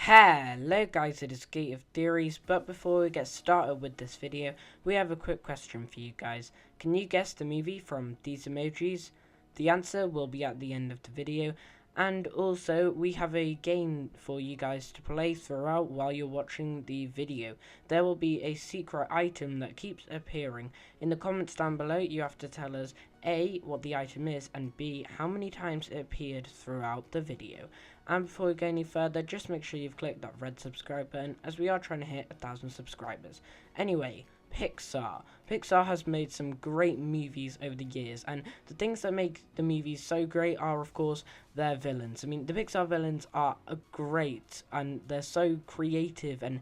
Hello guys, it is Gate of Theories, but before we get started with this video, we have a quick question for you guys. Can you guess the movie from these emojis? The answer will be at the end of the video, and also we have a game for you guys to play throughout while you're watching the video. There will be a secret item that keeps appearing. In the comments down below, you have to tell us A, what the item is, and B, how many times it appeared throughout the video. And before we go any further, just make sure you've clicked that red subscribe button, as we are trying to hit 1,000 subscribers. Anyway, Pixar. Pixar has made some great movies over the years, and the things that make the movies so great are, of course, their villains. I mean, the Pixar villains are great, and they're so creative and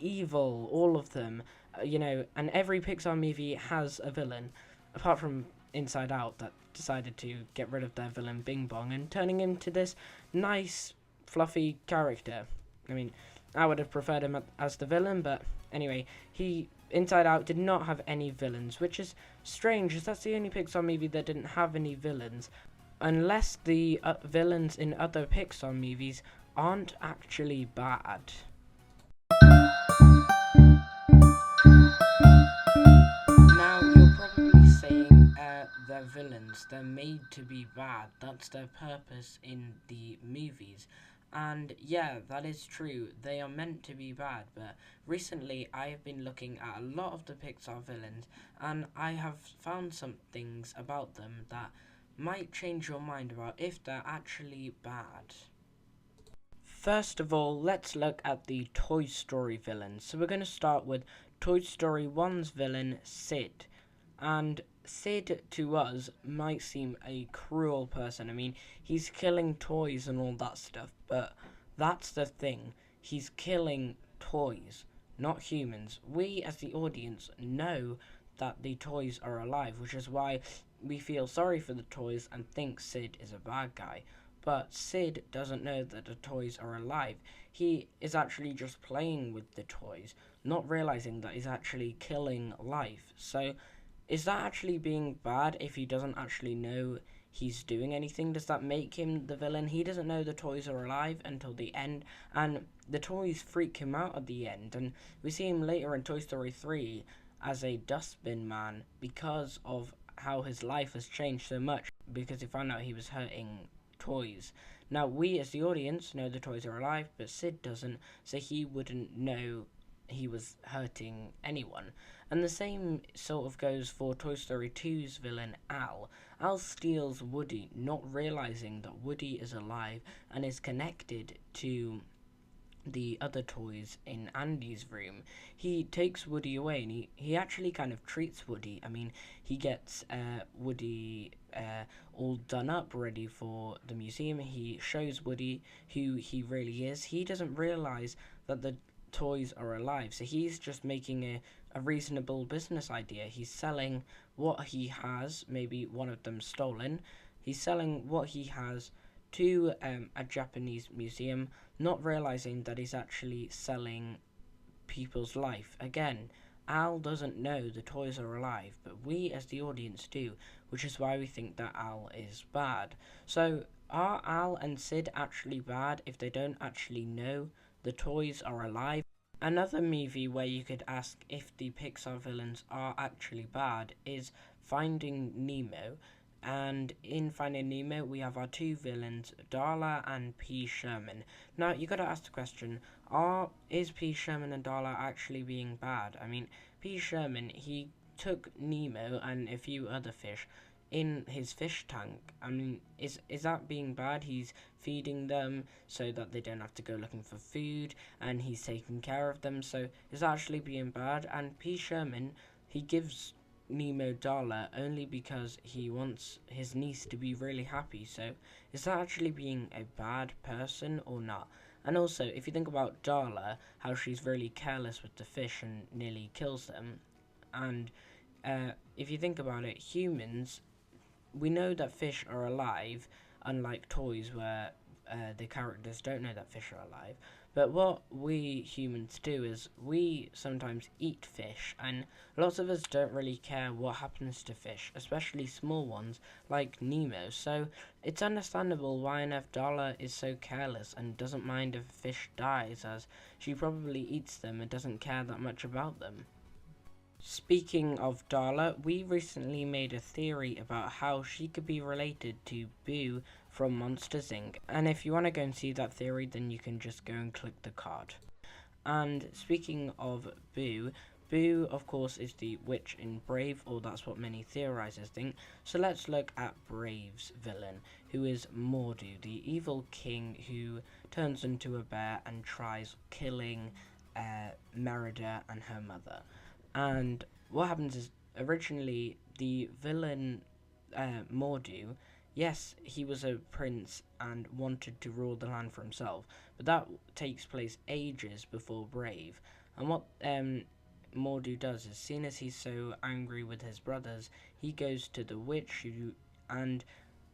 evil, all of them. And every Pixar movie has a villain, apart from Inside Out, that decided to get rid of their villain Bing Bong and turning him into this nice, fluffy character. I mean, I would have preferred him as the villain, but anyway, Inside Out did not have any villains, which is strange, as that's the only Pixar movie that didn't have any villains, unless the villains in other Pixar movies aren't actually bad. Now, you're probably saying they're villains, they're made to be bad, that's their purpose in the movies. And yeah, that is true, they are meant to be bad, but recently I have been looking at a lot of the Pixar villains, and I have found some things about them that might change your mind about if they're actually bad. First of all, let's look at the Toy Story villains. So we're going to start with Toy Story 1's villain, Sid. And Sid, to us, might seem a cruel person. I mean, he's killing toys and all that stuff, but that's the thing. He's killing toys, not humans. We, as the audience, know that the toys are alive, which is why we feel sorry for the toys and think Sid is a bad guy. But Sid doesn't know that the toys are alive. He is actually just playing with the toys, not realizing that he's actually killing life. So, is that actually being bad if he doesn't actually know he's doing anything? Does that make him the villain? He doesn't know the toys are alive until the end, and the toys freak him out at the end. And we see him later in Toy Story 3 as a dustbin man because of how his life has changed so much, because he found out he was hurting toys. Now, we as the audience know the toys are alive, but Sid doesn't, so he wouldn't know he was hurting anyone. And the same sort of goes for Toy Story 2's villain, Al. Al steals Woody, not realizing that Woody is alive and is connected to the other toys in Andy's room. He takes Woody away, and he actually kind of treats Woody. I mean, he gets Woody all done up, ready for the museum. He shows Woody who he really is. He doesn't realize that the toys are alive, so he's just making a reasonable business idea. He's selling what he has, maybe one of them stolen. He's selling what he has to a Japanese museum, not realizing that he's actually selling people's life. Again, Al doesn't know the toys are alive, but we as the audience do, which is why we think that Al is bad. So, are Al and Sid actually bad if they don't actually know the toys are alive? Another movie where you could ask if the Pixar villains are actually bad is Finding Nemo. And in Finding Nemo, we have our two villains, Darla and p.sherman. Now, you gotta ask the question, is p.sherman and Darla actually being bad? I mean, p.sherman, he took Nemo and a few other fish in his fish tank. I mean, is that being bad? He's feeding them so that they don't have to go looking for food, and he's taking care of them, so is that actually being bad? And p.sherman, he gives Nemo Darla only because he wants his niece to be really happy. So is that actually being a bad person or not? And also, if you think about Darla, how she's really careless with the fish and nearly kills them, and if you think about it, humans, we know that fish are alive, unlike toys where the characters don't know that fish are alive. But what we humans do is we sometimes eat fish, and lots of us don't really care what happens to fish, especially small ones like Nemo. So it's understandable why Neftala is so careless and doesn't mind if a fish dies, as she probably eats them and doesn't care that much about them. Speaking of Darla, we recently made a theory about how she could be related to Boo from Monsters Inc. And if you want to go and see that theory, then you can just go and click the card. And speaking of Boo, Boo, of course, is the witch in Brave, or that's what many theorizers think. So let's look at Brave's villain, who is Mordioux, the evil king who turns into a bear and tries killing Merida and her mother. And what happens is, originally, the villain Mordioux, yes, he was a prince and wanted to rule the land for himself, but that takes place ages before Brave. And what Mordioux does is, seeing as he's so angry with his brothers, he goes to the witch, and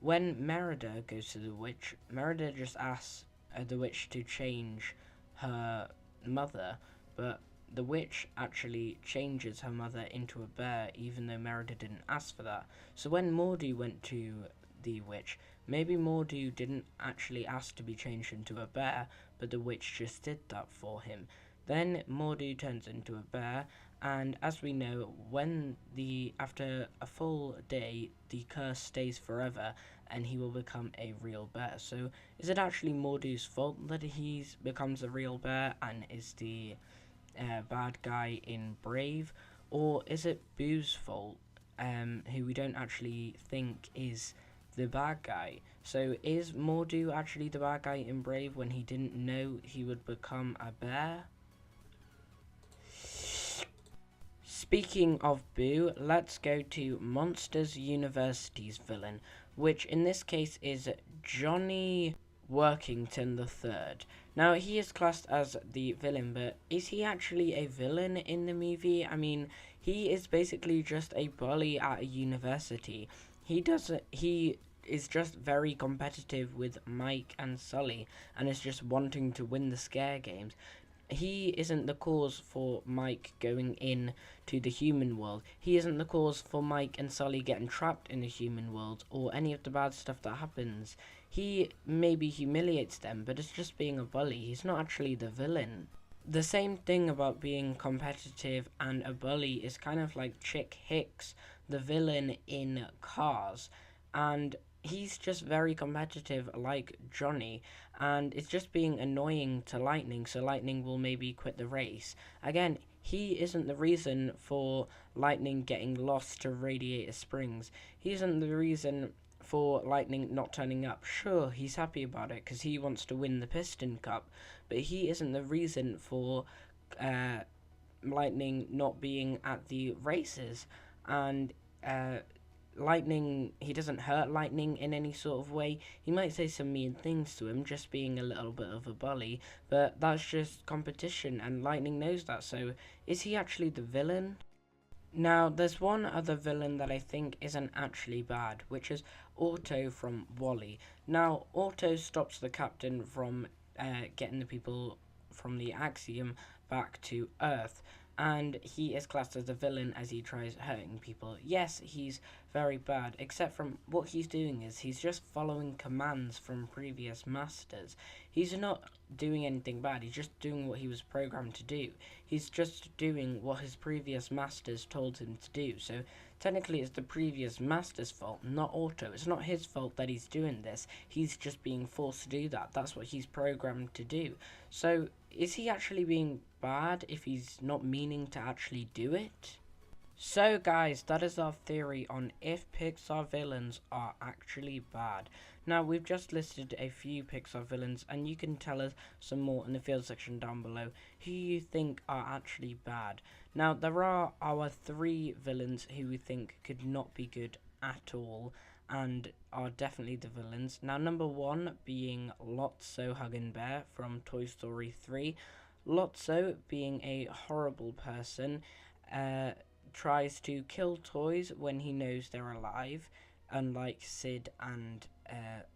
when Merida goes to the witch, Merida just asks the witch to change her mother, but the witch actually changes her mother into a bear, even though Merida didn't ask for that. So when Mordioux went to the witch, maybe Mordioux didn't actually ask to be changed into a bear, but the witch just did that for him. Then Mordioux turns into a bear, and as we know, when after a full day, the curse stays forever, and he will become a real bear. So is it actually Mordioux' fault that he becomes a real bear and is the bad guy in Brave, or is it Boo's fault, who we don't actually think is the bad guy? So is Mordioux actually the bad guy in Brave when he didn't know he would become a bear? Speaking of Boo, let's go to Monsters University's villain, which in this case is Johnny Workington III. Now, he is classed as the villain, but is he actually a villain in the movie? I mean, he is basically just a bully at a university. He is just very competitive with Mike and Sully and is just wanting to win the scare games. He isn't the cause for Mike going in to the human world. He isn't the cause for Mike and Sully getting trapped in the human world or any of the bad stuff that happens. He maybe humiliates them, but it's just being a bully. He's not actually the villain. The same thing about being competitive and a bully is kind of like Chick Hicks, the villain in Cars. And he's just very competitive like Johnny, and it's just being annoying to Lightning, so Lightning will maybe quit the race. Again, he isn't the reason for Lightning getting lost to Radiator Springs. He isn't the reason for Lightning not turning up. Sure, he's happy about it because he wants to win the Piston Cup, but he isn't the reason for uh, Lightning not being at the races. And Lightning, he doesn't hurt Lightning in any sort of way. He might say some mean things to him, just being a little bit of a bully, but that's just competition, and Lightning knows that. So is he actually the villain? Now, there's one other villain that I think isn't actually bad, which is Otto from Wall-E. Now, Otto stops the captain from getting the people from the Axiom back to Earth, and he is classed as a villain as he tries hurting people. Yes, he's very bad, except from what he's doing is he's just following commands from previous masters. He's not doing anything bad, he's just doing what he was programmed to do. He's just doing what his previous masters told him to do. So technically it's the previous master's fault, not Otto. It's not his fault that he's doing this. He's just being forced to do that. That's what he's programmed to do. So is he actually being bad if he's not meaning to actually do it? So guys, that is our theory on if Pixar villains are actually bad. Now, we've just listed a few Pixar villains, and you can tell us some more in the field section down below who you think are actually bad. Now, there are our 3 villains who we think could not be good at all and are definitely the villains. Now, number 1 being Lotso Huggin' Bear from Toy Story 3. Lotso, being a horrible person, tries to kill toys when he knows they're alive, unlike Sid and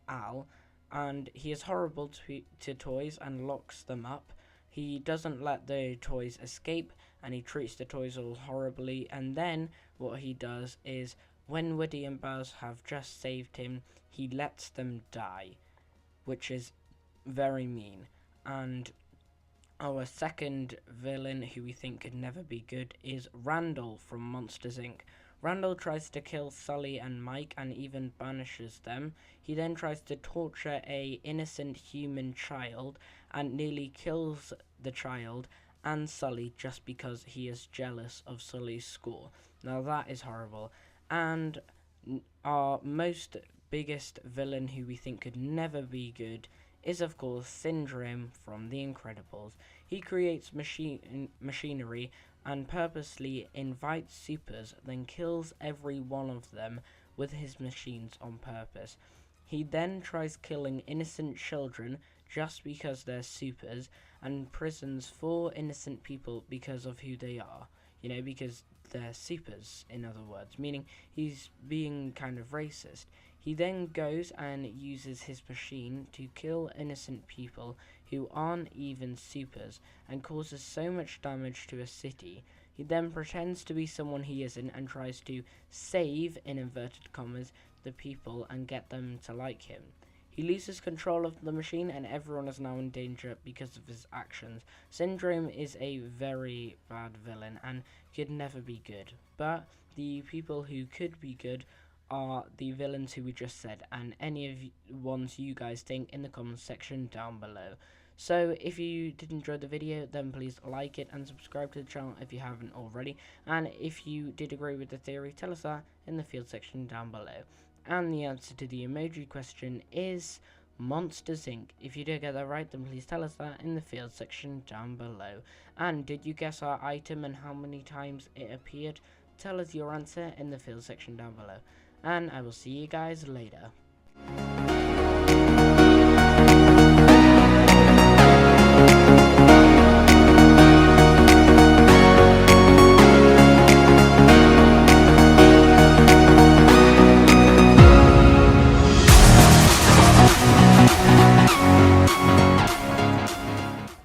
Al. and he is horrible to toys and locks them up. He doesn't let the toys escape, and he treats the toys all horribly. And then what he does is, when Woody and Buzz have just saved him, he lets them die, which is very mean. And our second villain, who we think could never be good, is Randall from Monsters Inc. Randall tries to kill Sully and Mike and even banishes them. He then tries to torture a innocent human child and nearly kills the child and Sully just because he is jealous of Sully's score. Now that is horrible. And our most biggest villain, who we think could never be good, is of course Syndrome from The Incredibles. He creates machinery and purposely invites supers, then kills every one of them with his machines on purpose. He then tries killing innocent children just because they're supers, and imprisons 4 innocent people because of who they are. You know, because they're supers, in other words, meaning he's being kind of racist. He then goes and uses his machine to kill innocent people who aren't even supers and causes so much damage to a city. He then pretends to be someone he isn't and tries to save, in inverted commas, the people and get them to like him. He loses control of the machine and everyone is now in danger because of his actions. Syndrome is a very bad villain and could never be good. But the people who could be good are the villains who we just said, and any of ones you guys think in the comments section down below. So if you did enjoy the video, then please like it and subscribe to the channel if you haven't already. And if you did agree with the theory, tell us that in the field section down below. And the answer to the emoji question is Monsters Inc. If you did get that right, then please tell us that in the field section down below. And did you guess our item and how many times it appeared? Tell us your answer in the field section down below. And I will see you guys later.